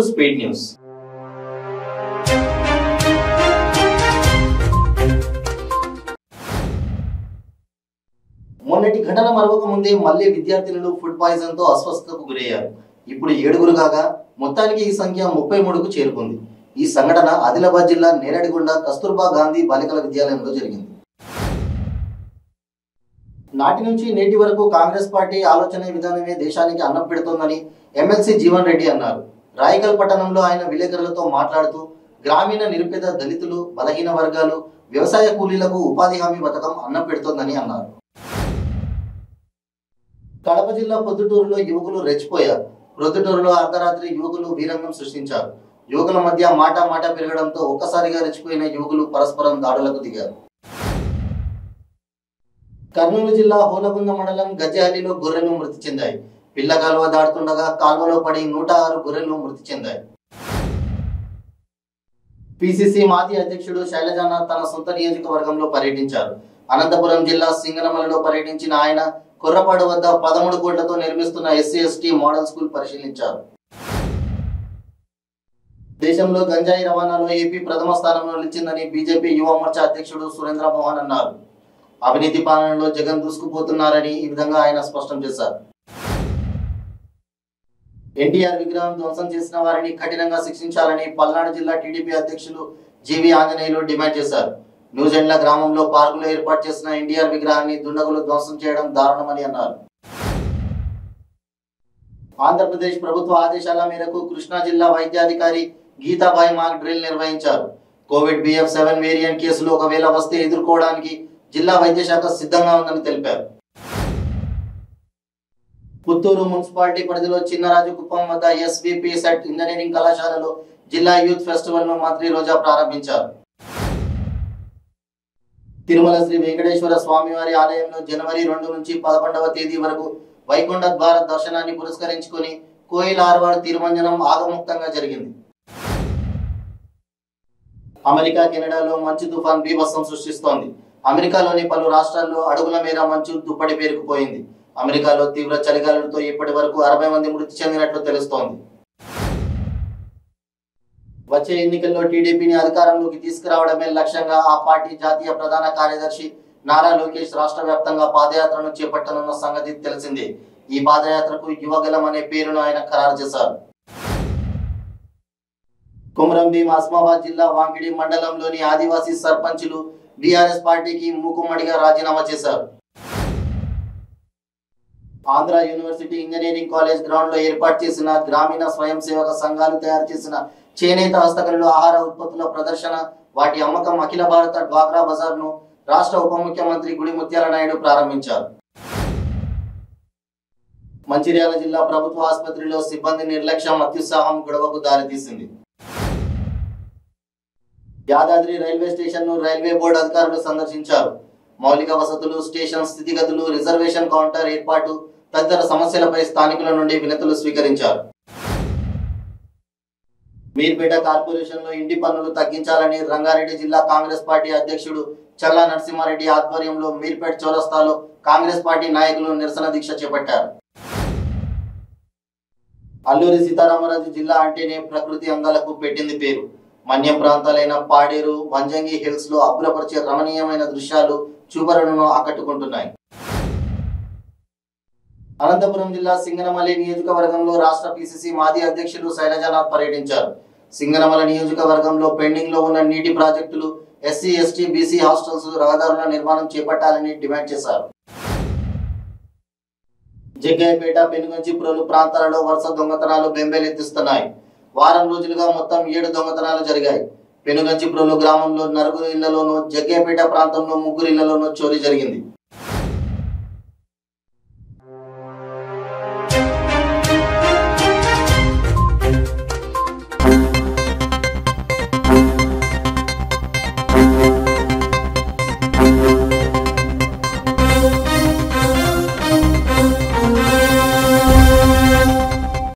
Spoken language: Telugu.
To speed news. మొన్నటి ఘటన మరొక ముందే మళ్లీ విద్యార్థినులు ఫుడ్ పాయిజన్ తో అస్వస్థతకు గురయ్యారు. ఇప్పుడు 7 కాగా మొత్తానికి ఈ సంఖ్య 33కు చేరుకుంది. ఈ సంఘటన ఆదిలాబాద్ జిల్లా నేరడిగొండ కస్తూర్బా గాంధీ బాలికల విద్యాలయంలో జరిగింది. నాటి నుంచి నేటి వరకు కాంగ్రెస్ పార్టీ ఆలోచన విధానమే దేశానికి అన్నం పెడుతోందని ఎమ్మెల్సీ జీవన్ రెడ్డి అన్నారు. రాయకల్ పట్టణంలో ఆయన విలేకరులతో మాట్లాడుతూ గ్రామీణ నిరుపేద దళితులు, బలహీన వర్గాలు, వ్యవసాయ కూలీలకు ఉపాధి హామీ పథకం అన్నం పెడుతోందని అన్నారు. కడప జిల్లా పొద్దుటూరులో యువకులు రెచ్చిపోయారు. ప్రొద్దుటూరులో అర్ధరాత్రి యువకులు వీరంగం సృష్టించారు. యువకుల మధ్య మాట పెరగడంతో ఒక్కసారిగా రెచ్చిపోయిన యువకులు పరస్పరం దాడులకు దిగారు. కర్నూలు జిల్లా హోలగుంద మండలం గజ్జెహల్లిలో గొర్రెలు మృతి చెందాయి. పిల్ల కాలువ దాడుతుండగా కాల్వలో పడి 106 గొర్రెలు మృతి చెందాయి. పిసిసి మాజీ అధ్యక్షుడు శైలజానాథ్ తన సొంత నియోజకవర్గంలో పర్యటించారు. అనంతపురం జిల్లా సింగనమలలో పర్యటించిన ఆయన కొర్రపాడు వద్ద 13 కోట్లతో నిర్మిస్తున్న SC/ST మోడల్ స్కూల్ పరిశీలించారు. దేశంలో గంజాయి రవాణాలో ఏపీ ప్రథమ స్థానంలో నిలిచిందని బీజేపీ యువ మోర్చా అధ్యక్షుడు సురేంద్ర మోహన్ అన్నారు. అవినీతి పాలనలో జగన్ దూసుకుపోతున్నారని ఈ విధంగా ఆయన స్పష్టం చేశారు. ఎన్టీఆర్ విగ్రహం ధ్వంసం చేసిన వారిని కఠినంగా శిక్షించాలని పల్నాడు జిల్లా టీడీపీ అధ్యక్షులు జీవి ఆంజనేయులు డిమాండ్ చేశారు. న్యూజెండ్ల గ్రామంలో పార్కులో ఏర్పాటు చేసిన ఎన్టీఆర్ విగ్రహాన్ని దుండగులు ధ్వంసం చేయడం దారుణమని అన్నారు. ఆంధ్రప్రదేశ్ ప్రభుత్వ ఆదేశాల మేరకు కృష్ణా జిల్లా వైద్యాధికారి గీతాబాయి మాక్ డ్రిల్ నిర్వహించారు. కోవిడ్ BF7 వేరియంట్ కేసులు ఒకవేళ వస్తే ఎదుర్కోవడానికి జిల్లా వైద్య శాఖ సిద్ధంగా ఉందని తెలిపారు. పుత్తూరు మున్సిపాలిటీ పరిధిలో చిన్నరాజుకుప్పం వద్ద SVP సెట్ ఇంజనీరింగ్ కళాశాలలో జిల్లా యూత్ ఫెస్టివల్ ను మంత్రి రోజా ప్రారంభించారు. తిరుమల శ్రీ వెంకటేశ్వర స్వామివారి ఆలయంలో జనవరి 2 నుంచి 11వ తేదీ వరకు వైకుంఠ ద్వార దర్శనాన్ని పురస్కరించుకొని కోయిల్ ఆర్వాడ్ తిరుమంజనం ఆగముక్తంగా జరిగింది. అమెరికా కెనడాలో మంచు తుఫాన్ బీభత్సం సృష్టిస్తోంది. అమెరికాలోని పలు రాష్ట్రాల్లో అడుగుల మేర మంచు దుప్పటి పేరుకుపోయింది. అమెరికాలో తీవ్ర చలిగాలులతో ఇప్పటి వరకు 60 మంది మృతి చెందినట్లు తెలుస్తోంది. వచ్చే ఎన్నికల్లో టీడీపీని అధికారంలోకి తీసుకురావడమే లక్ష్యంగా ఆ పార్టీ జాతీయ ప్రధాన కార్యదర్శి నారా లోకేష్ రాష్ట్ర వ్యాప్తంగా పాదయాత్రను చేపట్టనున్న సంగతి తెలిసిందే. ఈ పాదయాత్రకు యువగలం అనే పేరును ఆయన ఖరారు చేశారు. కుమరం భీం ఆస్మాబాద్ జిల్లా వాంకిడి మండలంలోని ఆదివాసీ సర్పంచులు బీఆర్ఎస్ పార్టీకి మూకుమ్మడిగా రాజీనామా చేశారు. Andhra university engineering college ground లో ఏర్పాటు చేసిన గ్రామీణ స్వయం సేవక సంఘాలు తయారు చేసిన చేనేత హస్తకళలు, ఆహార ఉత్పత్తుల ప్రదర్శన, వాటి అమ్మకం అఖిల భారత డ్వాక్రా బజార్ ను రాష్ట్ర ఉప ముఖ్యమంత్రి గుడి ముత్యాల నాయుడు ప్రారంభించారు. మంచిర్యాల జిల్లా ప్రభుత్వ ఆసుపత్రిలో సిబ్బంది నిర్లక్ష్యం, అత్యుత్సాహం గొడవకు దారితీసింది. యాదాద్రి రైల్వే స్టేషన్ ను రైల్వే బోర్డు అధికారులు సందర్శించారు. మౌలిక వసతులు, స్టేషన్ స్థితిగతులు, రిజర్వేషన్ కౌంటర్ ఏర్పాటు తదితర సమస్యలపై స్థానికుల నుండి వినతులు స్వీకరించారు. మీర్పేట కార్పొరేషన్ లో ఇంటి పన్నులు తగ్గించాలని రంగారెడ్డి జిల్లా కాంగ్రెస్ పార్టీ అధ్యక్షుడు చల్లా నరసింహారెడ్డి ఆధ్వర్యంలో మీర్పేట చౌరస్తాలో కాంగ్రెస్ పార్టీ నాయకులు నిరసన దీక్ష చేపట్టారు. అల్లూరి సీతారామరాజు జిల్లా అంటేనే ప్రకృతి అందాలకు పెట్టింది పేరు. మన్యం ప్రాంతాలైన పాడేరు, వంజంగి హిల్స్ లో అబ్బురపరిచే రమణీయమైన దృశ్యాలు చూపరులను ఆకట్టుకుంటున్నాయి. అనంతపురం జిల్లా సింగనమల నియోజకవర్గంలో రాష్ట్ర పిసిసి మాజీ అధ్యక్షులు శైలజానాథ్ పర్యటించారు. సింగనమల నియోజకవర్గంలో పెండింగ్ లో ఉన్న నీటి ప్రాజెక్టులు, SC/ST BC హాస్టల్స్, రహదారుల నిర్మాణం చేపట్టాలని డిమాండ్ చేశారు. జగ్గయ్యపేట, పెనుగంచిప్రోలు ప్రాంతాలలో వరుస దొంగతనాలు బెంబేలెత్తిస్తున్నాయి. వారం రోజులుగా మొత్తం 7 దొంగతనాలు జరిగాయి. పెనుగంచిప్రోలు గ్రామంలో 4 ఇళ్లలోనూ, జగ్గయ్యపేట ప్రాంతంలో 3 ఇళ్లలోనూ చోరీ జరిగింది.